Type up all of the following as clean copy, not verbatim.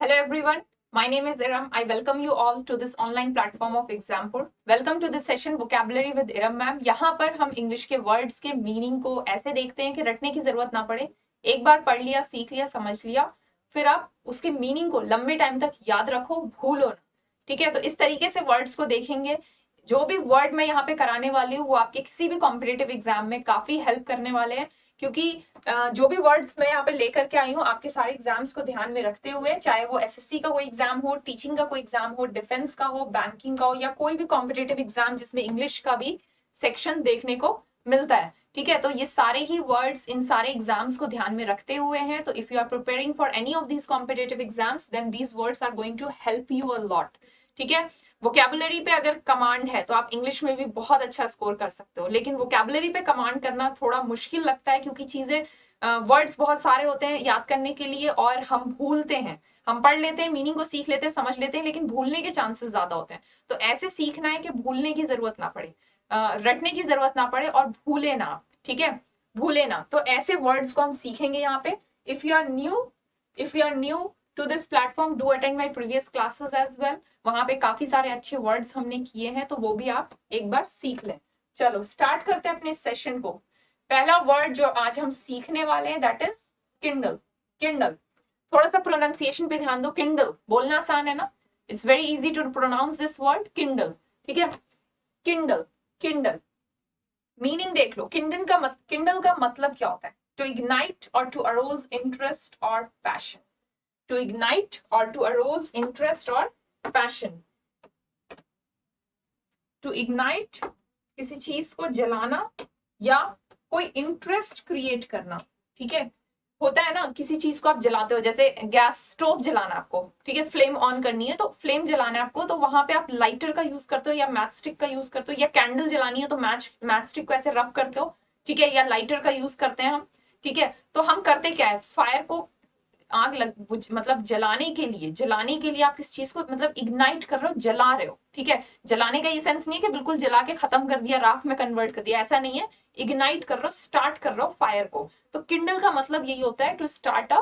Hello everyone, my name is Iram. I welcome you all to this online platform of Exampur. Welcome to this session Vocabulary with Iram ma'am. यहाँ पर हम English के words के meaning को ऐसे देखते हैं कि रटने की जरूरत ना पड़े। एक बार पढ़ लिया, सीख लिया, समझ लिया, फिर आप उसके मीनिंग को लंबे टाइम तक याद रखो, भूलो ना। ठीक है, तो इस तरीके से वर्ड्स को देखेंगे। जो भी वर्ड मैं यहाँ पे कराने वाली हूँ वो आपके किसी भी कॉम्पिटेटिव एग्जाम में काफी हेल्प करने वाले हैं, क्योंकि जो भी वर्ड्स मैं यहाँ पे लेकर के आई हूँ आपके सारे एग्जाम्स को ध्यान में रखते हुए, चाहे वो एसएससी का कोई एग्जाम हो, टीचिंग का कोई एग्जाम हो, डिफेंस का हो, बैंकिंग का हो, या कोई भी कॉम्पिटेटिव एग्जाम जिसमें इंग्लिश का भी सेक्शन देखने को मिलता है। ठीक है, तो ये सारे ही वर्ड्स इन सारे एग्जाम्स को ध्यान में रखते हुए हैं। तो if you are preparing for any of these competitive exams then these words are going to help you a lot. ठीक है, वोकैबुलरी पे अगर कमांड है तो आप इंग्लिश में भी बहुत अच्छा स्कोर कर सकते हो, लेकिन वोकैबुलरी पे कमांड करना थोड़ा मुश्किल लगता है, क्योंकि चीजें वर्ड्स बहुत सारे होते हैं याद करने के लिए और हम भूलते हैं। हम पढ़ लेते हैं, मीनिंग को सीख लेते हैं, समझ लेते हैं, लेकिन भूलने के चांसेस ज्यादा होते हैं। तो ऐसे सीखना है कि भूलने की जरूरत ना पड़े, रटने की जरूरत ना पड़े और भूले ना। ठीक है, भूले ना। तो ऐसे वर्ड्स को हम सीखेंगे यहाँ पे। If you are new to this platform, do attend my previous classes as well. वहां पे काफी सारे अच्छे वर्ड्स हमने किए हैं, तो वो भी आप एक बार सीख लें। चलो स्टार्ट करते हैं अपने सेशन को। पहला वर्ड जो आज हम सीखने वाले हैं दैट इज किंडल। किंडल, थोड़ा सा प्रोनाउंसिएशन पे ध्यान दो। किंडल बोलना आसान है ना, it's very easy to pronounce this word kindle. ठीक है, किंडल। किंडल मीनिंग देख लो। किंडल का मतलब क्या होता है? टू इग्नाइट और टू अरोज इंटरेस्ट और पैशन। टू इग्नाइट और टू अरोज इंटरेस्ट और पैशन। टू इग्नाइट किसी चीज को जलाना या कोई इंटरेस्ट क्रिएट करना। ठीक है, होता है ना किसी चीज को आप जलाते हो, जैसे गैस स्टोव जलाना आपको, ठीक है, फ्लेम ऑन करनी है तो फ्लेम जलाना है आपको, तो वहां पे आप लाइटर का यूज करते हो या मैच स्टिक का यूज करते हो, या कैंडल जलानी है तो मैच स्टिक को ऐसे रब करते हो। ठीक है, या लाइटर का यूज करते हैं हम। ठीक है, तो हम करते क्या है, फायर को आग मतलब जलाने के लिए आप किस चीज को मतलब इग्नाइट कर रहे हो, जला रहे हो। ठीक है, जलाने का ये सेंस नहीं है कि बिल्कुल जला के खत्म कर दिया, राख में कन्वर्ट कर दिया, ऐसा नहीं है। इग्नाइट कर रहे हो, स्टार्ट कर रहे हो फायर को। तो किंडल का मतलब यही होता है, टू स्टार्ट अ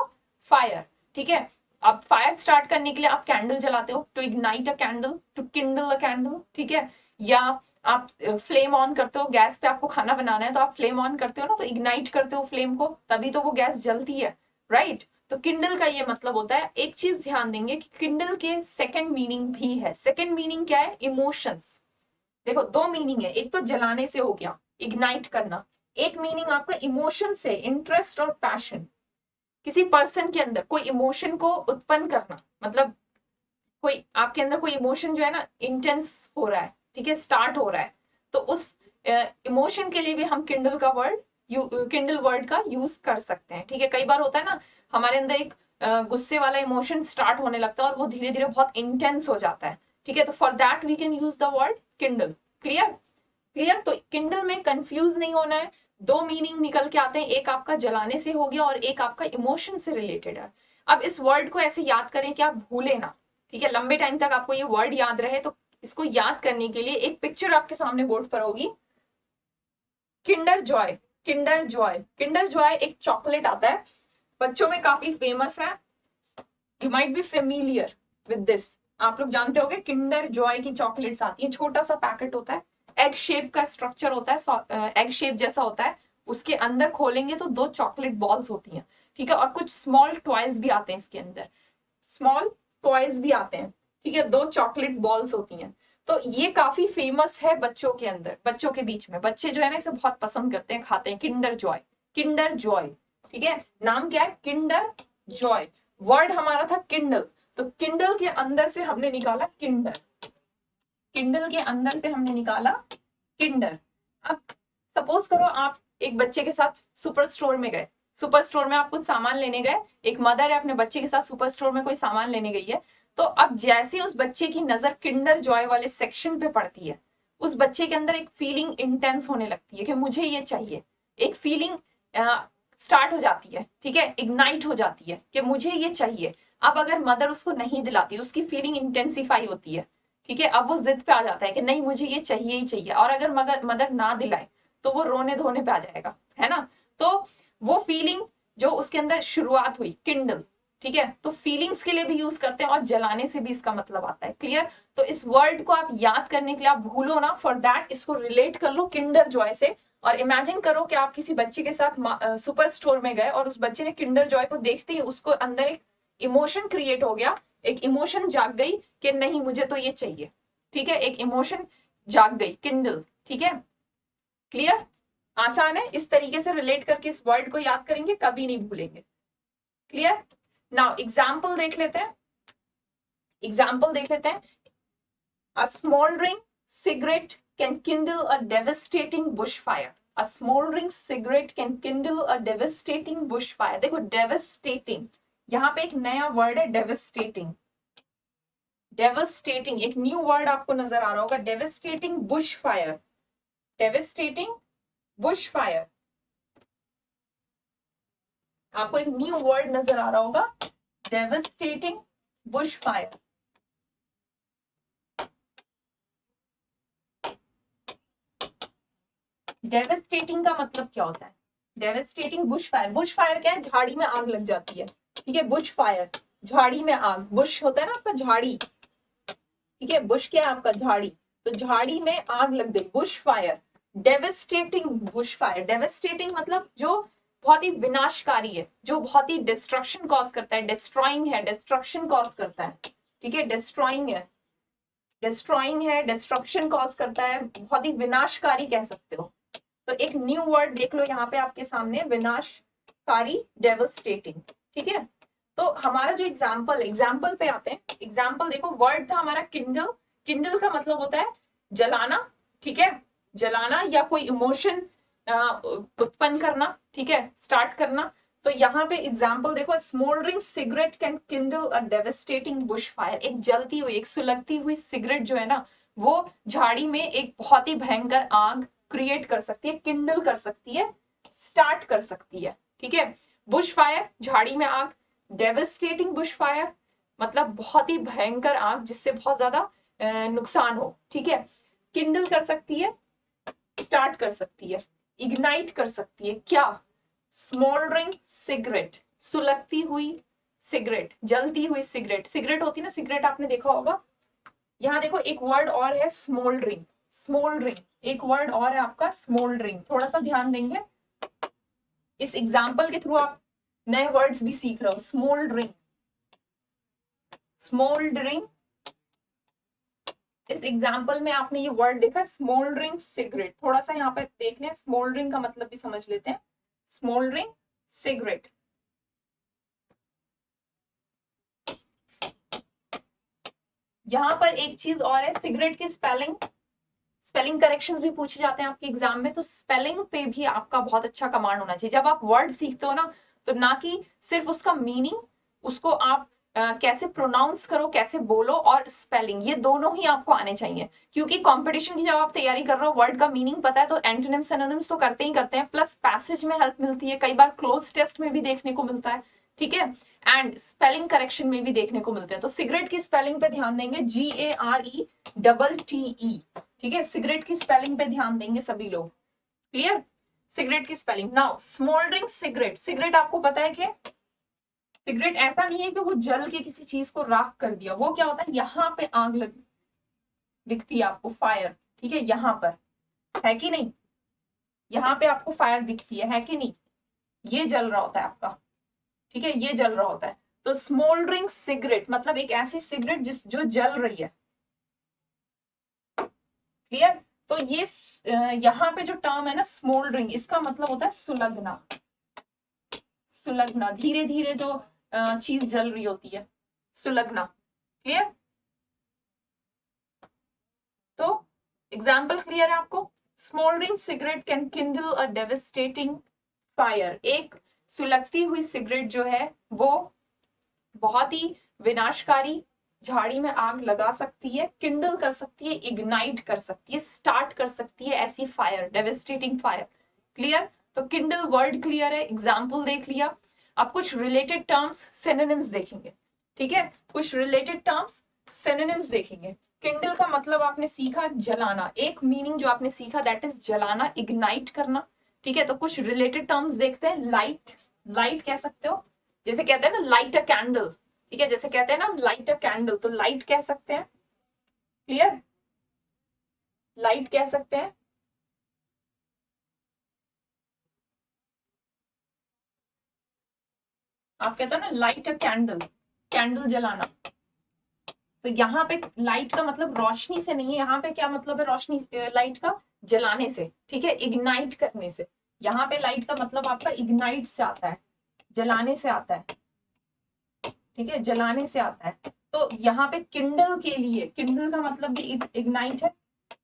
फायर। ठीक है, अब फायर स्टार्ट करने के लिए आप कैंडल जलाते हो, to ignite a candle, to kindle a candle. ठीक है, या आप फ्लेम ऑन करते हो, गैस पे आपको खाना बनाना है तो आप फ्लेम ऑन करते हो ना, तो इग्नाइट करते हो फ्लेम को, तभी तो वो गैस जलती है, राइट। तो किंडल का ये मतलब होता है। एक चीज ध्यान देंगे कि किंडल के सेकंड मीनिंग भी है। सेकंड मीनिंग क्या है? इमोशंस। देखो दो मीनिंग है, एक तो जलाने से हो गया, इग्नाइट करना। एक मीनिंग आपका इमोशन से, इंटरेस्ट और पैशन। किसी पर्सन के अंदर कोई इमोशन को उत्पन्न करना, मतलब कोई आपके अंदर कोई इमोशन जो है ना इंटेंस हो रहा है, ठीक है, स्टार्ट हो रहा है, तो उस इमोशन के लिए भी हम किंडल वर्ड का यूज कर सकते हैं। ठीक है, कई बार होता है ना हमारे अंदर एक गुस्से वाला इमोशन स्टार्ट होने लगता है और वो धीरे धीरे बहुत इंटेंस हो जाता है। ठीक है, तो for that we can use the word kindle. Clear? Clear? तो किंडल में कंफ्यूज नहीं होना है। दो मीनिंग निकल के आते हैं, एक आपका जलाने से हो गया और एक आपका इमोशन से रिलेटेड है। अब इस वर्ड को ऐसे याद करें कि आप भूले ना। ठीक है, लंबे टाइम तक आपको ये वर्ड याद रहे, तो इसको याद करने के लिए एक पिक्चर आपके सामने बोर्ड पर होगी। Kinder Joy. Kinder Joy, Kinder Joy एक चॉकलेट आता है, बच्चों में काफी फेमस है। You might be familiar with this. आप लोग जानते होंगे किंडर जॉय की चॉकलेट्स आती है, छोटा सा पैकेट होता है, एग शेप का स्ट्रक्चर होता है, एग शेप जैसा होता है। उसके अंदर खोलेंगे तो दो चॉकलेट बॉल्स होती हैं। ठीक है, और कुछ स्मॉल टॉयज भी आते हैं इसके अंदर, स्मॉल टॉयज भी आते हैं। ठीक है, दो चॉकलेट बॉल्स होती हैं। तो ये काफी फेमस है बच्चों के अंदर, बच्चों के बीच में। बच्चे जो है ना इसे बहुत पसंद करते हैं, खाते हैं। Kinder Joy, Kinder Joy. ठीक है, नाम क्या है? Kinder Joy. वर्ड हमारा था किंडल, तो किंडल के अंदर से हमने निकाला किंडर। किंडल के अंदर से हमने निकाला किंडर। अब सपोज करो आप एक बच्चे के साथ सुपर स्टोर में गए, सुपर स्टोर में आप कुछ सामान लेने गए, एक मदर है अपने बच्चे के साथ सुपर स्टोर में कोई सामान लेने गई है, तो अब जैसे उस बच्चे की नजर किंडर जॉय वाले सेक्शन पे पड़ती है, उस बच्चे के अंदर एक फीलिंग इंटेंस होने लगती है कि मुझे ये चाहिए। एक फीलिंग स्टार्ट हो जाती है, ठीक है, इग्नाइट हो जाती है कि मुझे ये चाहिए। अब अगर मदर उसको नहीं दिलाती, उसकी फीलिंग इंटेंसिफाई होती है। ठीक है, अब वो जिद पे आ जाता है कि नहीं मुझे ये चाहिए ही चाहिए, और अगर मदर ना दिलाए तो वो रोने धोने पे आ जाएगा, है ना। तो वो फीलिंग जो उसके अंदर शुरुआत हुई, किंडल, ठीक है, तो फीलिंग्स के लिए भी यूज करते हैं और जलाने से भी इसका मतलब आता है। क्लियर? तो इस वर्ड को आप याद करने के लिए आप भूलो ना, फॉर दैट इसको रिलेट कर लो किंडर जॉय से। और इमेजिन करो कि आप किसी बच्चे के साथ सुपर स्टोर में गए और उस बच्चे ने किंडर जॉय को देखते ही उसको अंदर एक इमोशन क्रिएट हो गया, एक इमोशन जाग गई कि नहीं मुझे तो ये चाहिए। ठीक है, एक इमोशन जाग गई, किंडल। ठीक है, क्लियर? आसान है, इस तरीके से रिलेट करके इस वर्ड को याद करेंगे, कभी नहीं भूलेंगे। क्लियर? नाउ एग्जाम्पल देख लेते हैं, एग्जाम्पल देख लेते हैं। A smoldering cigarette can kindle a devastating bushfire. A smoldering cigarette can kindle a devastating bushfire. देखो devastating, यहाँ पे एक नया वर्ड है devastating. Devastating एक न्यू वर्ड आपको नजर आ रहा होगा, devastating bushfire. Devastating bushfire. आपको एक न्यू वर्ड नजर आ रहा होगा, devastating bushfire. डेवेस्टेटिंग का मतलब क्या होता है? डेवेस्टेटिंग बुशफायर, बुशफायर क्या है? झाड़ी में आग लग जाती है। ठीक है, बुशफायर झाड़ी में आग, बुश होता है ना आपका झाड़ी, ठीक है, बुश क्या है आपका? झाड़ी, तो झाड़ी में आग लग गई, बुशफायर। डेवेस्टेटिंग बुशफायर, डेवेस्टेटिंग मतलब जो बहुत ही विनाशकारी है, जो बहुत ही डिस्ट्रक्शन कॉज करता है, डिस्ट्रॉइंग है, डिस्ट्रक्शन कॉज करता है। ठीक है, डिस्ट्रॉइंग है, डिस्ट्रॉइंग है, डिस्ट्रक्शन कॉज करता है, बहुत ही विनाशकारी कह सकते हो। तो एक न्यू वर्ड देख लो यहाँ पे आपके सामने, विनाशकारी, डेवस्टेटिंग। ठीक है, तो हमारा जो एग्जाम्पल पे आते हैं। एग्जाम्पल देखो, वर्ड था हमारा किंडल। किंडल का मतलब होता है जलाना। ठीक है, जलाना या कोई इमोशन उत्पन्न करना, ठीक है, स्टार्ट करना। तो यहाँ पे एग्जाम्पल देखो, smouldering cigarette can Kindle a devastating bushfire. एक जलती हुई, एक सुलगती हुई सिगरेट जो है ना, वो झाड़ी में एक बहुत ही भयंकर आग क्रिएट कर सकती है, किंडल कर सकती है, स्टार्ट कर सकती है। ठीक है, बुश फायर झाड़ी में आग, डेवस्टेटिंग बुश फायर मतलब बहुत ही भयंकर आग जिससे बहुत ज्यादा नुकसान हो। ठीक है, किंडल कर सकती है, स्टार्ट कर सकती है, इग्नाइट कर सकती है। क्या? स्मोल्डरिंग सिगरेट, सुलगती हुई सिगरेट, जलती हुई सिगरेट। सिगरेट होती है ना, सिगरेट आपने देखा होगा। यहाँ देखो एक वर्ड और है, स्मोल्डरिंग। स्मोल्डरिंग एक वर्ड और है आपका, स्मोल्डरिंग। थोड़ा सा ध्यान देंगे, इस एग्जाम्पल के थ्रू आप नए वर्ड्स भी सीख रहे हो। स्मोल्डरिंग, स्मोल्डरिंग, इस एग्जाम्पल में आपने ये वर्ड देखा, स्मोल्डरिंग सिगरेट। थोड़ा सा यहाँ पे देख लें, स्मोल्डरिंग का मतलब भी समझ लेते हैं। स्मोल्डरिंग सिगरेट, यहां पर एक चीज और है, सिगरेट की स्पेलिंग, स्पेलिंग करेक्शंस भी पूछे जाते हैं आपके एग्जाम में, तो स्पेलिंग पे भी आपका बहुत अच्छा कमांड होना चाहिए। जब आप वर्ड सीखते हो ना, तो ना कि सिर्फ उसका मीनिंग, उसको आप कैसे प्रोनाउंस करो, कैसे बोलो, और स्पेलिंग, ये दोनों ही आपको आने चाहिए। क्योंकि कंपटीशन की जब आप तैयारी कर रहे हो, वर्ड का मीनिंग पता है तो एंटोनिम्स सिनोनिम्स तो करते ही करते हैं, प्लस पैसेज में हेल्प मिलती है, कई बार क्लोज टेस्ट में भी देखने को मिलता है। ठीक है, एंड स्पेलिंग करेक्शन में भी देखने को मिलते हैं। तो सिगरेट की स्पेलिंग पे ध्यान देंगे, GARETTE। ठीक है, सिगरेट की स्पेलिंग पे ध्यान देंगे सभी लोग। क्लियर? सिगरेट की spelling. Now smouldering cigarette, cigarette आपको पता है कि सिगरेट ऐसा नहीं है कि वो जल के किसी चीज को राख कर दिया। वो क्या होता है, यहाँ पे आग लग दिखती है आपको, फायर। ठीक है, यहाँ पर है कि नहीं, यहाँ पे आपको फायर दिखती है कि नहीं, ये जल रहा होता है आपका। ठीक है, ये जल रहा होता है। तो स्मोल्डरिंग सिगरेट मतलब एक ऐसी सिगरेट जो जल रही है। क्लियर? तो ये यहाँ पे जो टर्म है ना, स्मोल्डरिंग, इसका मतलब होता है सुलगना। सुलगना, धीरे धीरे जो चीज जल रही होती है, सुलगना। क्लियर? तो एग्जाम्पल क्लियर है आपको? Smouldering cigarette can Kindle a devastating fire. एक सुलगती हुई सिगरेट जो है वो बहुत ही विनाशकारी, झाड़ी में आग लगा सकती है, किंडल कर सकती है, इग्नाइट कर सकती है, स्टार्ट कर सकती है ऐसी फायर, डेविस्टेटिंग फायर। क्लियर? तो किंडल वर्ड क्लियर है, एग्जाम्पल देख लिया। अब कुछ रिलेटेड टर्म्स, सिनोनिम्स देखेंगे। ठीक है, कुछ रिलेटेड टर्म्स, सिनोनिम्स देखेंगे। किंडल का मतलब आपने सीखा जलाना, एक मीनिंग जो आपने सीखा दैट इज जलाना, इग्नाइट करना। ठीक है, तो कुछ रिलेटेड टर्म्स देखते हैं। लाइट, लाइट कह सकते हो, जैसे कहते हैं ना लाइट अ कैंडल, ठीक है, जैसे कहते हैं ना हम लाइट अ कैंडल, तो लाइट कह सकते हैं, क्लियर, लाइट कह सकते हैं। आप कहते हो ना लाइट अ कैंडल, कैंडल जलाना, तो यहाँ पे लाइट का मतलब रोशनी से नहीं है, यहाँ पे क्या मतलब है रोशनी लाइट का, जलाने से, ठीक है, इग्नाइट करने से। यहाँ पे लाइट का मतलब आपका इग्नाइट से आता है, जलाने से आता है, ठीक है, जलाने से आता है। तो यहाँ पे किंडल के लिए, किंडल का मतलब भी इग्नाइट है,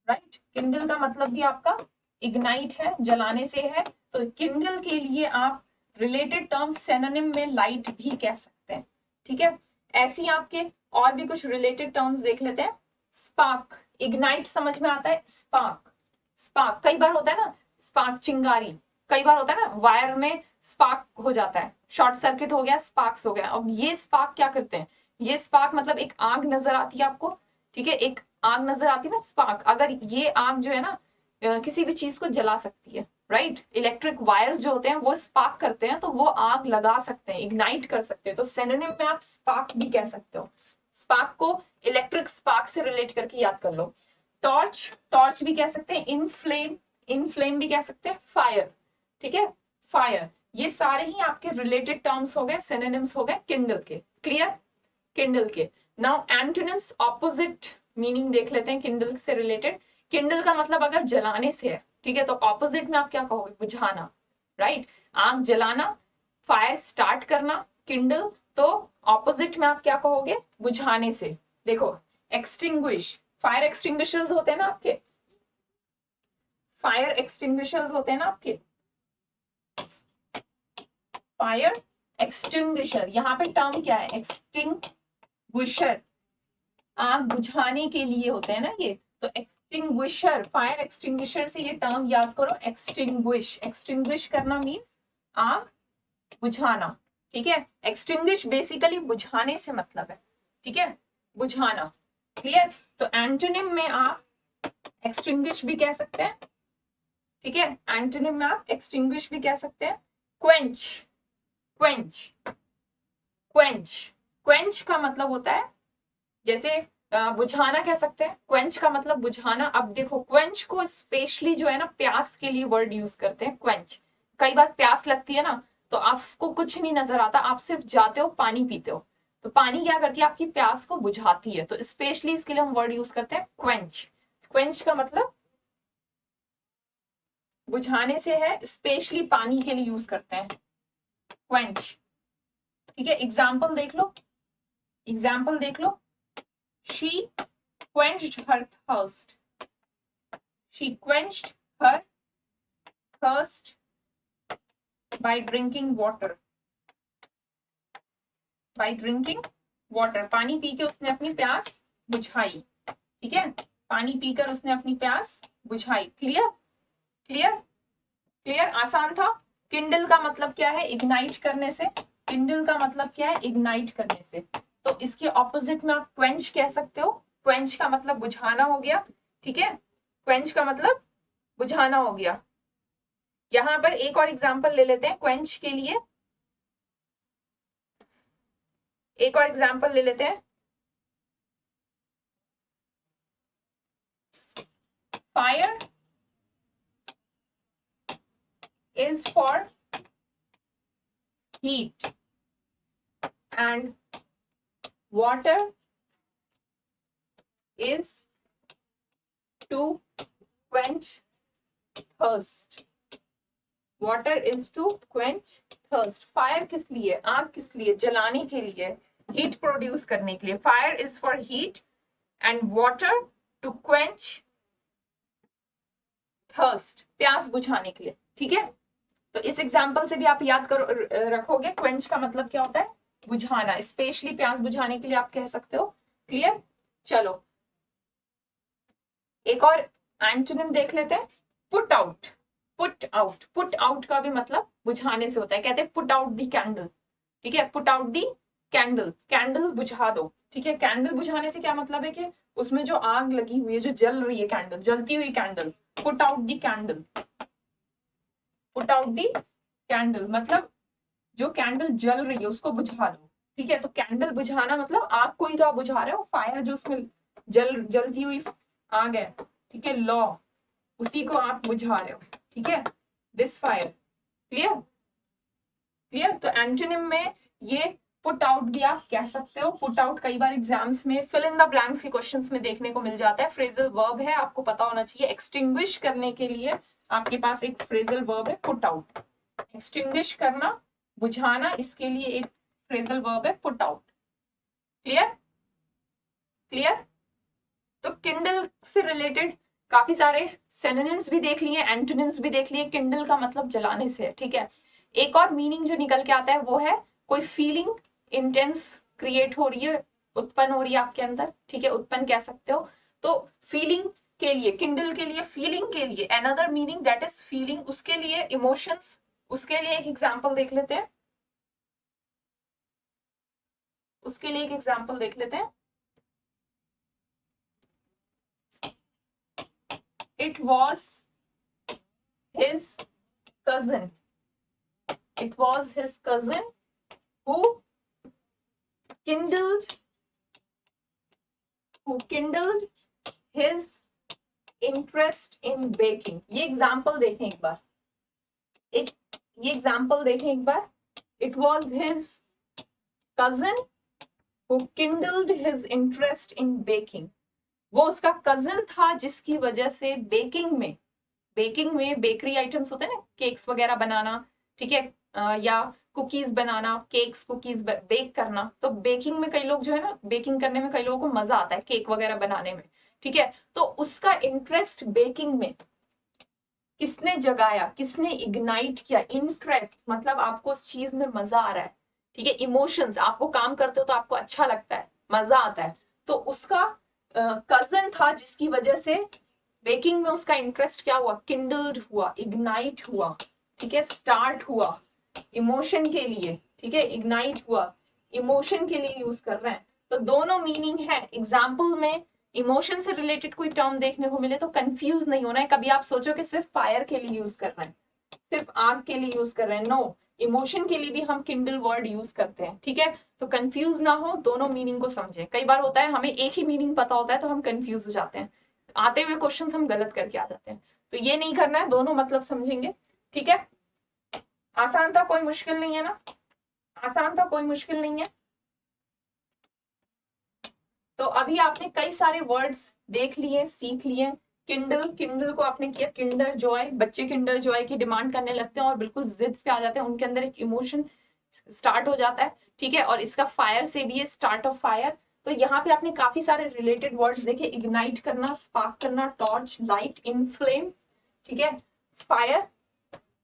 राइट, किंडल का मतलब भी आपका इग्नाइट है, जलाने से है। तो किंडल के लिए आप रिलेटेड टर्म सिनोनिम में लाइट भी कह सकते हैं, ठीक है। ऐसी आपके और भी कुछ रिलेटेड टर्म्स देख लेते हैं। स्पार्क, इग्नाइट समझ में आता है, स्पार्क, स्पार्क कई बार होता है ना, स्पार्क चिंगारी, कई बार होता है ना वायर में स्पार्क हो जाता है, शॉर्ट सर्किट हो गया, स्पार्क्स हो गया। अब ये स्पार्क क्या करते हैं, ये स्पार्क मतलब एक आग नजर आती है आपको, ठीक है, एक आग नजर आती है ना स्पार्क, अगर ये आग जो है ना किसी भी चीज को जला सकती है, राइट, इलेक्ट्रिक वायर्स जो होते हैं वो स्पार्क करते हैं, तो वो आग लगा सकते हैं, इग्नाइट कर सकते हैं। तो सिनोनिम में आप स्पार्क भी कह सकते हो, स्पार्क को इलेक्ट्रिक स्पार्क से रिलेट करके याद कर लो। टॉर्च, टॉर्च भी कह सकते हैं, इन फ्लेम, इन फ्लेम भी कह सकते हैं, फायर, ठीक है, फायर। ये सारे ही आपके रिलेटेड टर्म्स हो गए, सिनोनिम्स हो गए किंडल के, क्लियर, किंडल के। नाउ एंटोनिम्स, ऑपोजिट मीनिंग देख लेते हैं किंडल से रिलेटेड। किंडल का मतलब अगर जलाने से है, ठीक है, तो ऑपोजिट में आप क्या कहोगे, बुझाना, राइट, आग जलाना, फायर स्टार्ट करना, किंडल, तो ऑपोजिट में आप क्या कहोगे, बुझाने से। देखो एक्सटिंग्विश, फायर एक्सटिंग्विशर्स होते हैं ना आपके, फायर एक्सटिंग्विशर्स होते हैं ना आपके, फायर एक्सटिंग्विशर, यहाँ पे टर्म क्या है, एक्सटिंग्विशर, आग बुझाने के लिए होते हैं ना ये, तो एक्सटिंग्विशर, फायर एक्सटिंग्विशर से ये टर्म याद करो, एक्सटिंग्विश, एक्सटिंग्विश करना मीन्स आग बुझाना, ठीक है, एक्सटिंग्विश बेसिकली बुझाने से मतलब है, ठीक है, बुझाना, क्लियर। तो एंटोनिम में आप एक्सटिंग्विश भी कह सकते हैं, ठीक है, एंटोनिम में आप एक्सटिंग्विश भी कह सकते हैं। क्वेंच, क्वेंच, क्वेंच, क्वेंच का मतलब होता है जैसे बुझाना कह सकते हैं, क्वेंच का मतलब बुझाना। अब देखो क्वेंच को स्पेशली जो है ना प्यास के लिए वर्ड यूज करते हैं, क्वेंच। कई बार प्यास लगती है ना, तो आपको कुछ नहीं नजर आता, आप सिर्फ जाते हो पानी पीते हो, तो पानी क्या करती है, आपकी प्यास को बुझाती है, तो स्पेशली इसके लिए हम वर्ड यूज करते हैं क्वेंच। क्वेंच का मतलब बुझाने से है, स्पेशली पानी के लिए यूज करते हैं क्वेंच, ठीक है। एग्जाम्पल देख लो, एग्जाम्पल देख लो, she quenched her thirst, she quenched her thirst by drinking water, by drinking water, पानी पी के उसने अपनी प्यास बुझाई, ठीक है, पानी पीकर उसने अपनी प्यास बुझाई, क्लियर, क्लियर, क्लियर, आसान था। किंडल का मतलब क्या है, इग्नाइट करने से, किंडल का मतलब क्या है, इग्नाइट करने से, तो इसके ऑपोजिट में आप क्वेंच कह सकते हो, क्वेंच का मतलब बुझाना हो गया, ठीक है, क्वेंच का मतलब बुझाना हो गया। यहां पर एक और एग्जांपल ले लेते हैं क्वेंच के लिए, एक और एग्जांपल ले लेते हैं, fire is for heat and water is to quench thirst, water is to quench thirst। Fire किस लिए, आग किस लिए, जलाने के लिए, हीट प्रोड्यूस करने के लिए, fire is for heat and water to quench thirst, प्यास बुझाने के लिए, ठीक है। तो इस एग्जाम्पल से भी आप याद करो, रखोगे क्वेंच का मतलब क्या होता है, बुझाना, स्पेशली प्यास बुझाने के लिए आप कह सकते हो, क्लियर। चलो एक और एंटोनिम देख लेते हैं, put out, put out, put out का भी मतलब बुझाने से होता है, कहते हैं पुट आउट दी कैंडल, ठीक है, put out the candle, candle बुझा दो, ठीक है। कैंडल बुझाने से क्या मतलब है कि उसमें जो आग लगी हुई है, जो जल रही है कैंडल, जलती हुई candle, put out the candle, put out the candle मतलब जो कैंडल जल रही है उसको बुझा दो, ठीक है। तो कैंडल बुझाना मतलब आग को ही तो आप बुझा रहे हो, फायर जो उसमें जलती हुई आग है, ठीक है, लॉ, उसी को आप बुझा रहे हो, ठीक है, दिस फायर। Clear, clear. तो एंटोनिम में ये पुट आउट भी आप कह सकते हो। पुट आउट कई बार एग्जाम्स में फिल इन द ब्लैंक्स के क्वेश्चंस में देखने को मिल जाता है। फ्रेजल वर्ब है, आपको पता होना चाहिए। एक्सटिंग्विश करने के लिए आपके पास एक फ्रेजल वर्ब है पुट आउट। एक्सटिंग्विश करना, बुझाना, इसके लिए एक फ्रेजल वर्ब है पुट आउट। Clear, clear. तो किंडल से रिलेटेड काफी सारे सिनोनिम्स भी देख लिए, एंटोनिम्स भी देख लिए। किंडल का मतलब जलाने से, ठीक है। एक और मीनिंग जो निकल के आता है वो है कोई फीलिंग इंटेंस क्रिएट हो रही है, उत्पन्न हो रही है आपके अंदर, ठीक है, उत्पन्न कह सकते हो। तो फीलिंग के लिए, किंडल के लिए, फीलिंग के लिए another meaning that is feeling, उसके लिए इमोशंस, उसके लिए एक एग्जांपल देख लेते हैं, उसके लिए एक एग्जांपल देख लेते हैं। It was his cousin. It was his cousin who kindled his interest in baking. ये एग्जाम्पल देखें एक बार, ये एग्जाम्पल देखें एक बार। It was his cousin who kindled his interest in baking. वो उसका कजन था जिसकी वजह से बेकिंग में बेकरी आइटम्स होते हैं ना, केक्स वगैरह बनाना, ठीक है, या कुकीज बनाना, केक्स कुकीज बेक करना। तो बेकिंग में कई लोग जो है ना, बेकिंग करने में कई लोगों को मजा आता है, केक वगैरह बनाने में, ठीक है। तो उसका इंटरेस्ट बेकिंग में किसने जगाया, किसने इग्नाइट किया। इंटरेस्ट मतलब आपको उस चीज में मजा आ रहा है, ठीक है। इमोशंस, आप वो काम करते हो तो आपको अच्छा लगता है, मजा आता है। तो उसका कजन था जिसकी वजह से बेकिंग में उसका इंटरेस्ट क्या हुआ, किंडल्ड हुआ, इग्नाइट हुआ, ठीक है, स्टार्ट हुआ इमोशन के लिए, ठीक है, इग्नाइट हुआ इमोशन के लिए यूज कर रहे हैं। तो दोनों मीनिंग है। एग्जाम्पल में इमोशन से रिलेटेड कोई टर्म देखने को मिले तो कंफ्यूज नहीं होना है। कभी आप सोचो कि सिर्फ फायर के लिए यूज कर रहे हैं, सिर्फ आग के लिए यूज कर रहे हैं, नो, इमोशन के लिए भी हम किंडल वर्ड यूज करते हैं, ठीक है। तो कंफ्यूज ना हो, दोनों मीनिंग को समझे। कई बार होता है हमें एक ही मीनिंग पता होता है तो हम कंफ्यूज हो जाते हैं, आते हुए क्वेश्चंस हम गलत करके आ जाते हैं। तो ये नहीं करना है, दोनों मतलब समझेंगे, ठीक है। आसान था, कोई मुश्किल नहीं है ना, आसान था, कोई मुश्किल नहीं है। तो अभी आपने कई सारे वर्ड्स देख लिए, सीख लिए। किंडल को आपने किया किंडर जॉय। बच्चे किंडर जॉय की डिमांड करने लगते हैं और बिल्कुल जिद पे आ जाते हैं, उनके अंदर एक इमोशन स्टार्ट हो जाता है, ठीक है। और इसका फायर से भी है, स्टार्ट ऑफ फायर। तो यहाँ पे आपने काफी सारे रिलेटेड वर्ड्स देखे, इग्नाइट करना, स्पार्क करना, टॉर्च, लाइट, इनफ्लेम, ठीक है, फायर।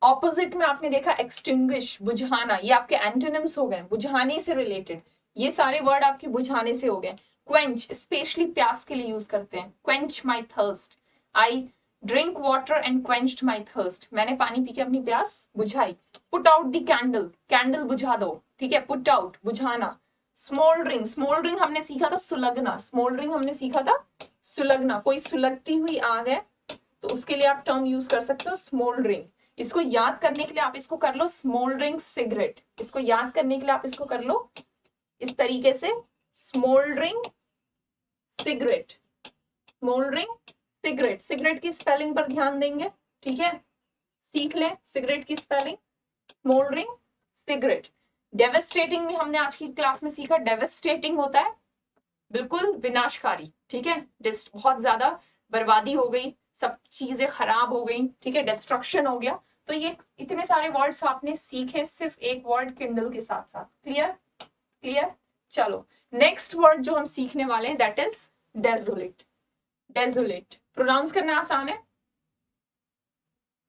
ऑपोजिट में आपने देखा एक्सटिंग्विश, बुझाना। ये आपके एंटोनिम्स हो गए, बुझाने से रिलेटेड। ये सारे वर्ड आपके बुझाने से हो गए। क्वेंच, स्पेशली प्यास के लिए यूज करते हैं, quench my thirst. I drink water and quenched my thirst, मैंने पानी पी के अपनी प्यास बुझाई। Put out the candle, candle बुझा दो, ठीक है, पुट आउट, बुझाना। स्मोल्डरिंग, स्मोल्डरिंग हमने सीखा था सुलगना, स्मोल्डरिंग हमने सीखा था सुलगना। कोई सुलगती हुई आग है तो उसके लिए आप टर्म यूज कर सकते हो स्मोल्डरिंग। इसको याद करने के लिए आप इसको कर लो स्मोल्डरिंग सिगरेट। इसको याद करने के लिए आप इसको कर लो इस तरीके से, smouldering cigarette, smouldering cigarette. Cigarette की स्पेलिंग पर ध्यान देंगे, ठीक है, सीख ले सिगरेट की स्पेलिंग, स्मोल्डरिंग सिगरेट। डेवेस्टेटिंग में हमने आज की क्लास में सीखा, डेवेस्टेटिंग होता है बिल्कुल विनाशकारी, ठीक है, बहुत ज्यादा बर्बादी हो गई, सब चीजें खराब हो गई, ठीक है, डिस्ट्रक्शन हो गया। तो ये इतने सारे वर्ड्स आपने सीखे सिर्फ एक वर्ड किंडल के साथ साथ। Clear, clear. चलो नेक्स्ट वर्ड जो हम सीखने वाले हैं दैट इज डेजोलेट। डेजोलेट प्रोनाउंस करना आसान है,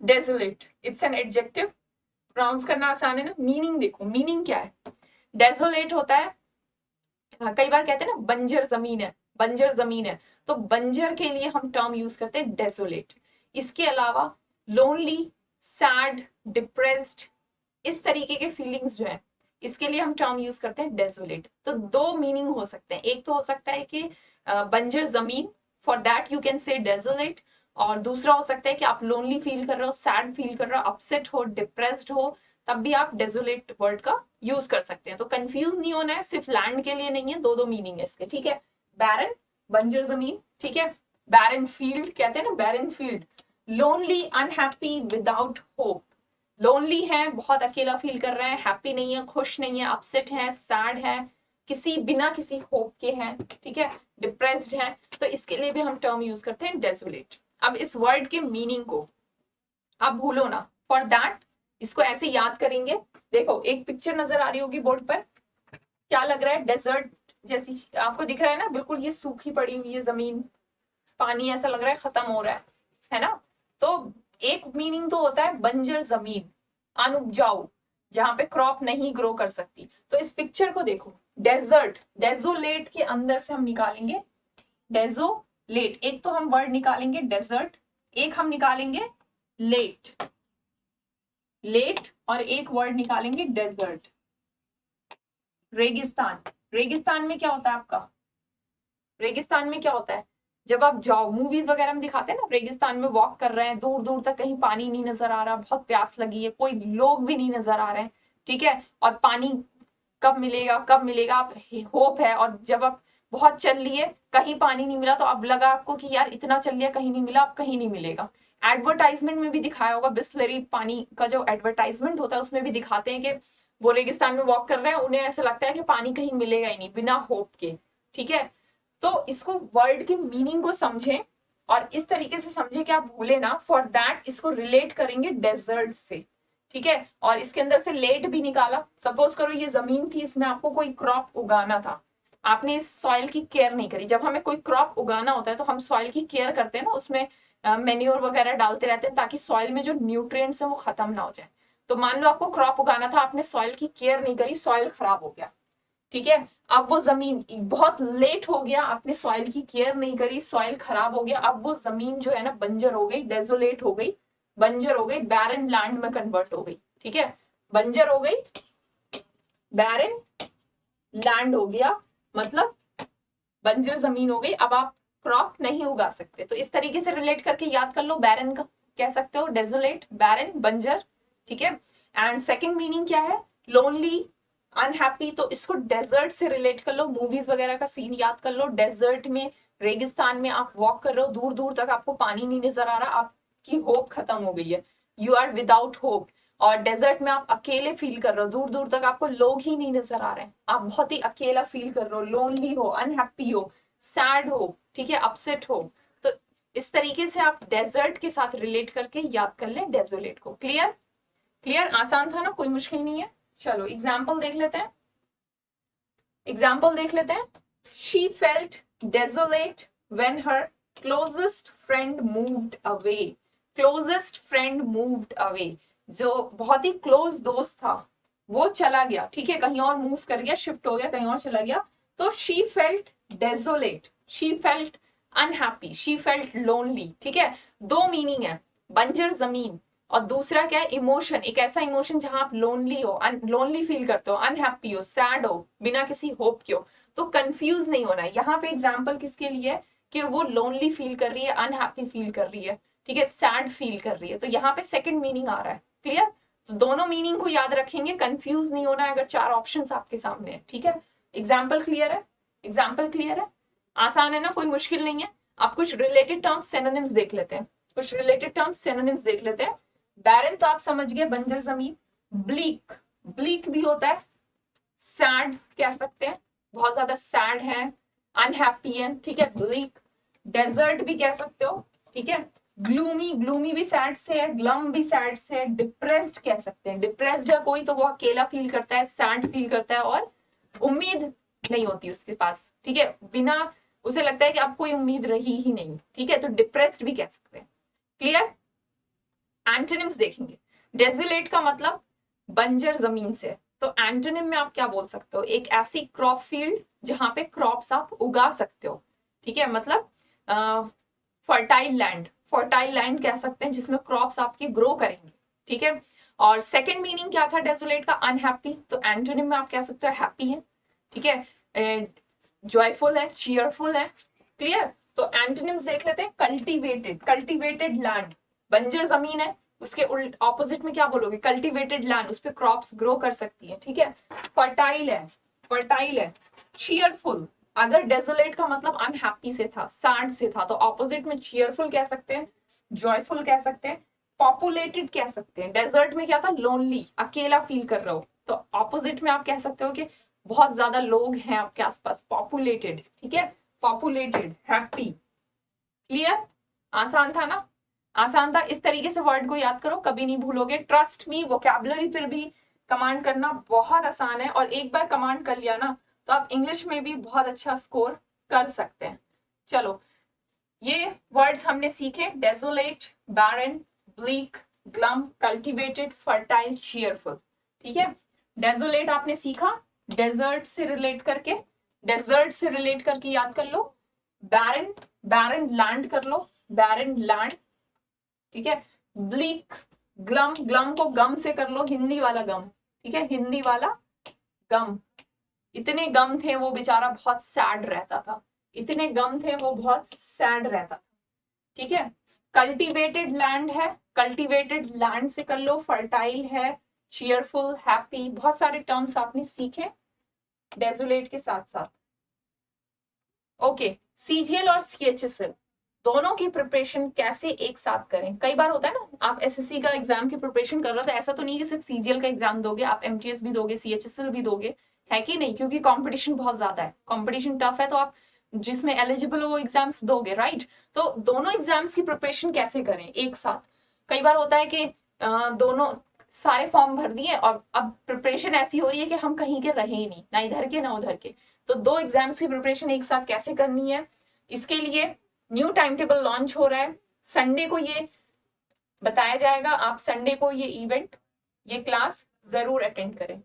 डेजोलेट, इट्स एन एडजेक्टिव, प्रोनाउंस करना आसान है ना। मीनिंग देखो, मीनिंग क्या है। डेजोलेट होता है, कई बार कहते हैं ना बंजर जमीन है, बंजर जमीन है, तो बंजर के लिए हम टर्म यूज करते हैं डेजोलेट। इसके अलावा लोनली, सैड, डिप्रेस्ड, इस तरीके के फीलिंग्स जो है इसके लिए हम टर्म यूज करते हैं डेजोलेट। तो दो मीनिंग हो सकते हैं, एक तो हो सकता है कि बंजर जमीन, for that you can say desolate, और दूसरा हो सकता है कि आप लोनली फील कर रहे हो, सैड फील कर रहे हो, अपसेट हो, डिप्रेस्ड हो, तब भी आप डेजोलेट वर्ड का यूज कर सकते हैं। तो कंफ्यूज नहीं होना है, सिर्फ लैंड के लिए नहीं है, दो दो मीनिंग है इसके, ठीक है। बैरन बंजर जमीन, ठीक है। बैरन फील्ड कहते हैं ना, barren field. Lonely unhappy without hope, lonely है, बहुत अकेला फील कर रहे हैं, हैप्पी नहीं है, खुश नहीं है, अपसेट है, सैड है, किसी बिना किसी होप के हैं, ठीक है, डिप्रेस्ड है, तो इसके लिए भी हम टर्म यूज करते हैं डेजोलेट। अब इस वर्ड के मीनिंग को आप भूलो ना, फॉर दैट इसको ऐसे याद करेंगे। देखो एक पिक्चर नजर आ रही होगी बोर्ड पर, क्या लग रहा है, डेजर्ट जैसी आपको दिख रहा है ना, बिल्कुल ये सूखी पड़ी हुई है जमीन, पानी ऐसा लग रहा है खत्म हो रहा है ना। तो एक मीनिंग तो होता है बंजर जमीन, अनउपजाऊ, जहां पे क्रॉप नहीं ग्रो कर सकती। तो इस पिक्चर को देखो, डेजर्ट, डेजोलेट के अंदर से हम निकालेंगे डेजोलेट, एक तो हम वर्ड निकालेंगे डेजर्ट, एक हम निकालेंगे लेट, लेट, और एक वर्ड निकालेंगे डेजर्ट। रेगिस्तान, रेगिस्तान में क्या होता है आपका, रेगिस्तान में क्या होता है, जब आप जाओ मूवीज वगैरह में दिखाते हैं ना, रेगिस्तान में वॉक कर रहे हैं, दूर दूर तक कहीं पानी नहीं नजर आ रहा, बहुत प्यास लगी है, कोई लोग भी नहीं नजर आ रहे हैं, ठीक है, और पानी कब मिलेगा कब मिलेगा, आप होप है, और जब आप बहुत चल लिए कहीं पानी नहीं मिला, तो अब लगा आपको कि यार इतना चल लिया कहीं नहीं मिला, अब कहीं नहीं मिलेगा। एडवर्टाइजमेंट में भी दिखाया होगा, बिस्लरी पानी का जो एडवर्टाइजमेंट होता है उसमें भी दिखाते हैं कि वो रेगिस्तान में वॉक कर रहे हैं, उन्हें ऐसा लगता है कि पानी कहीं मिलेगा ही नहीं, बिना होप के, ठीक है। तो इसको वर्ड के मीनिंग को समझें और इस तरीके से समझे कि आप भूले ना, फॉर दैट इसको रिलेट करेंगे डेजर्ट से, ठीक है। और इसके अंदर से लेट भी निकाला, सपोज करो ये जमीन थी, इसमें आपको कोई क्रॉप उगाना था, आपने इस सॉइल की केयर नहीं करी। जब हमें कोई क्रॉप उगाना होता है तो हम सॉइल की केयर करते हैं ना, उसमें मेन्योर वगैरह डालते रहते हैं ताकि सॉइल में जो न्यूट्रिएंट्स हैं वो खत्म ना हो जाए। तो मान लो आपको क्रॉप उगाना था, आपने सॉइल की केयर नहीं करी, सॉइल खराब हो गया, ठीक है। अब वो जमीन बहुत लेट हो गया, आपने सॉइल की केयर नहीं करी, सॉइल खराब हो गया, अब वो जमीन जो है ना बंजर हो गई, डेजोलेट हो गई, बंजर हो गई, बैरन लैंड में कन्वर्ट हो गई, ठीक है। बंजर हो गई, बैरन लैंड हो गया, मतलब बंजर जमीन हो गई, अब आप क्रॉप नहीं उगा सकते। तो इस तरीके से रिलेट करके याद कर लो, बैरन का कह सकते हो डेजोलेट, बैरन, बंजर, ठीक है। एंड सेकंड मीनिंग क्या है, लोनली, अनहैप्पी, तो इसको डेजर्ट से रिलेट कर लो, मूवीज वगैरह का सीन याद कर लो, डेजर्ट में, रेगिस्तान में आप वॉक कर रहे हो, दूर दूर तक आपको पानी नहीं नजर आ रहा, आपकी होप खत्म हो गई है, यू आर विदाउट होप, और डेजर्ट में आप अकेले फील कर रहे हो, दूर दूर तक आपको लोग ही नहीं नजर आ रहे हैं, आप बहुत ही अकेला फील कर रहे हो, लोनली हो, अनहैप्पी हो, सैड हो, ठीक है, अपसेट हो। तो इस तरीके से आप डेजर्ट के साथ रिलेट करके याद कर लें डेजोलेट को। क्लियर, क्लियर, आसान था ना, कोई मुश्किल नहीं है। चलो एग्जाम्पल देख लेते हैं, एग्जाम्पल देख लेते हैं। She felt desolate when her closest friend moved away, closest friend moved away, जो बहुत ही क्लोज दोस्त था वो चला गया, ठीक है, कहीं और मूव कर गया, शिफ्ट हो गया, कहीं और चला गया, तो she felt desolate, she felt unhappy, she felt lonely, ठीक है। दो मीनिंग है, बंजर जमीन, और दूसरा क्या है, इमोशन, एक ऐसा इमोशन जहां आप लोनली हो, लोनली फील करते हो, अनहैप्पी हो, सैड हो, बिना किसी होप के हो। तो कंफ्यूज नहीं होना है, यहाँ पे एग्जाम्पल किसके लिए है कि वो लोनली फील कर रही है, अनहैप्पी फील कर रही है, ठीक है, सैड फील कर रही है, तो यहाँ पे सेकंड मीनिंग आ रहा है। क्लियर, तो दोनों मीनिंग को याद रखेंगे, कंफ्यूज नहीं होना है अगर चार ऑप्शंस आपके सामने है, ठीक है। एग्जाम्पल क्लियर है, एग्जाम्पल क्लियर है, आसान है ना, कोई मुश्किल नहीं है। आप कुछ रिलेटेड टर्म्स सिनोनिम्स देख लेते हैं, कुछ रिलेटेड टर्म्स सिनोनिम्स देख लेते हैं। बैरन तो आप समझ गए, बंजर जमीन। ब्लीक, ब्लीक भी होता है, सैड कह सकते हैं, बहुत ज्यादा सैड है, अनहैप्पी है, ठीक है, ब्लीक। डेजर्ट भी कह सकते हो, ठीक है। ग्लूमी, ग्लूमी भी सैड से है, ग्लम भी सैड से है। डिप्रेस्ड कह सकते हैं, डिप्रेस्ड है कोई तो वो अकेला फील करता है, सैड फील करता है, और उम्मीद नहीं होती उसके पास, ठीक है, बिना उसे लगता है कि अब कोई उम्मीद रही ही नहीं, ठीक है, तो डिप्रेस्ड भी कह सकते हैं। क्लियर, एंटोनिम्स देखेंगे। डेजोलेट का मतलब बंजर जमीन से, तो एंटोनिम में आप क्या बोल सकते हो, एक ऐसी क्रॉप फील्ड जहां पे क्रॉप्स आप उगा सकते हो, ठीक है, मतलब फर्टाइल लैंड, फर्टाइल लैंड कह सकते हैं जिसमें क्रॉप्स आपके ग्रो करेंगे, ठीक है। और सेकंड मीनिंग क्या था डेजोलेट का, अनहैप्पी, तो एंटोनिम में आप कह सकते हो हैप्पी है, ठीक है, जॉयफुल है, चीयरफुल है। क्लियर, तो एंटोनिम्स देख लेते हैं। कल्टीवेटेड, कल्टीवेटेड लैंड, बंजर जमीन है उसके उल्ट ऑपोजिट में क्या बोलोगे, कल्टिवेटेड लैंड, उस पर क्रॉप्स ग्रो कर सकती है, ठीक है। फर्टाइल है, फर्टाइल है। चीयरफुल, अगर डेजोलेट का मतलब अनहैप्पी से था, सैड से था, तो ऑपोजिट में चीयरफुल कह सकते हैं, जॉयफुल कह सकते हैं, पॉपुलेटेड कह सकते हैं। डेजर्ट में क्या था, लोनली, अकेला फील कर रहे हो, तो ऑपोजिट में आप कह सकते हो कि बहुत ज्यादा लोग हैं आपके आसपास, पॉपुलेटेड, ठीक है, पॉपुलेटेड, हैप्पी। क्लियर, आसान था ना, आसान था। इस तरीके से वर्ड को याद करो, कभी नहीं भूलोगे। ट्रस्ट मी, वोकैबुलरी पर भी कमांड करना बहुत आसान है, और एक बार कमांड कर लिया ना तो आप इंग्लिश में भी बहुत अच्छा स्कोर कर सकते हैं। चलो, ये वर्ड्स हमने सीखे, desolate, barren, bleak, glum, cultivated, fertile, cheerful, ठीक है। डेजोलेट आपने सीखा, डेजर्ट से रिलेट करके, डेजर्ट से रिलेट करके याद कर लो। बैरन, बैरन लैंड कर लो, बैरन लैंड, ठीक है। ब्लीक, ग्लम, ग्लम को गम से कर लो, हिंदी वाला गम, ठीक है, हिंदी वाला गम। इतने गम थे, वो बेचारा बहुत सैड रहता था, इतने गम थे, वो बहुत सैड रहता था, ठीक है। कल्टिवेटेड लैंड है, कल्टिवेटेड लैंड से कर लो। फर्टाइल है, चीयरफुल, हैप्पी, बहुत सारे टर्म्स आपने सीखे डेजोलेट के साथ साथ। ओके, सीजीएल और सीएचएसएल दोनों की प्रिपरेशन कैसे एक साथ करें। कई बार होता है ना, आप एसएससी का एग्जाम की प्रिपरेशन कर रहे हो, तो ऐसा तो नहीं कि सिर्फ सीजीएल का एग्जाम दोगे, आप एमटीएस भी दोगे, सीएचएसएल भी दोगे, है कि नहीं, क्योंकि कंपटीशन बहुत ज्यादा है, कंपटीशन टफ है, तो आप जिसमें एलिजिबल हो वो एग्जाम्स दोगे, राइट। तो दोनों एग्जाम्स की प्रिपरेशन कैसे करें एक साथ। कई बार होता है कि दोनों सारे फॉर्म भर दिए और अब प्रिपरेशन ऐसी हो रही है कि हम कहीं के रहे ही नहीं, ना इधर के ना उधर के, तो दो एग्जाम्स की प्रिपरेशन एक साथ कैसे करनी है। इसके लिए न्यू टाइम टेबल लॉन्च हो रहा है, संडे को ये बताया जाएगा। आप संडे को ये इवेंट, ये क्लास जरूर अटेंड करें,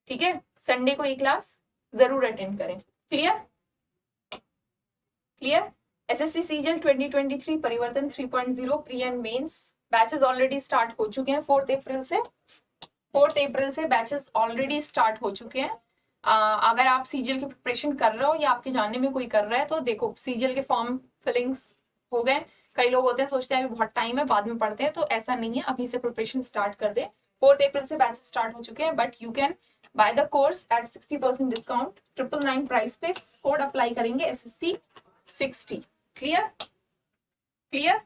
ठीक है, संडे को ये क्लास जरूर अटेंड करें। Clear, clear. SSC CGL 2023 Parivartan 3.0 pre and mains batches already start हो चुके हैं। 4 अप्रैल से बैचेस ऑलरेडी स्टार्ट हो चुके हैं। अगर आप सीजीएल की प्रिपरेशन कर रहे हो या आपके जानने में कोई कर रहा है, तो देखो सीजीएल के फॉर्म फिलिंग्स हो गए। कई लोग होते हैं सोचते हैं अभी बहुत टाइम है, बाद में पढ़ते हैं, तो ऐसा नहीं है, अभी से प्रिपरेशन स्टार्ट कर दे। 4 अप्रैल से बैचेस स्टार्ट हो चुके हैं, but you can by the course eight 60% discount, 999 price पे। कोड अप्लाई करेंगे SSC 60। Clear, clear.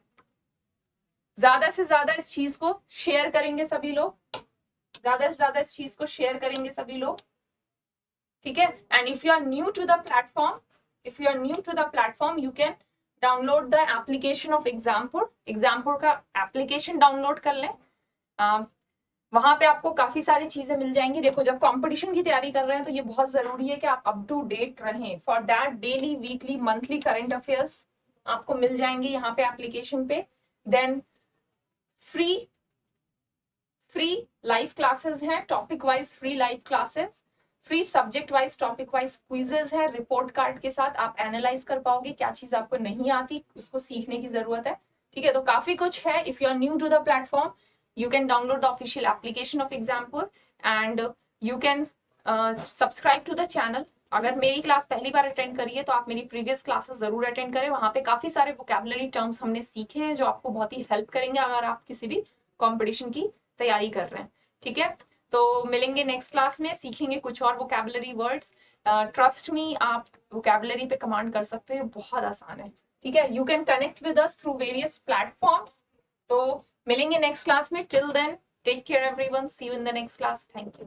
ज्यादा से ज्यादा इस चीज को शेयर करेंगे सभी लोग, ज्यादा से ज्यादा इस चीज को शेयर करेंगे सभी लोग, ठीक है। And if you are new to the platform, you can download the application of Exampur. Exampur का एप्लीकेशन डाउनलोड कर लें, वहां पे आपको काफी सारी चीजें मिल जाएंगी। देखो, जब कंपटीशन की तैयारी कर रहे हैं तो ये बहुत जरूरी है कि आप अप टू डेट रहें। For that daily, weekly, monthly current affairs आपको मिल जाएंगे यहाँ पे एप्लीकेशन पे। देन फ्री लाइव क्लासेस हैं, topic wise free live classes, free subject wise topic wise quizzes है, रिपोर्ट कार्ड के साथ आप एनालाइज कर पाओगे क्या चीज आपको नहीं आती, उसको सीखने की जरूरत है, ठीक है। तो काफी कुछ है। If you are new to the platform, you can download the official application of Exampur and you can subscribe to the channel। अगर मेरी क्लास पहली बार अटेंड करी है तो आप मेरी प्रीवियस क्लासेस जरूर अटेंड करें, वहां पे काफी सारे वोकैबुलरी टर्म्स हमने सीखे हैं जो आपको बहुत ही हेल्प करेंगे अगर आप किसी भी कंपटीशन की तैयारी कर रहे हैं, ठीक है। तो मिलेंगे नेक्स्ट क्लास में, सीखेंगे कुछ और वोकैबुलरी वर्ड्स। ट्रस्ट मी, आप वोकैबुलरी पे कमांड कर सकते हो, बहुत आसान है, ठीक है। You can connect with us through various platforms. तो मिलेंगे नेक्स्ट क्लास में। Till then, take care everyone, see you in the next class, thank you.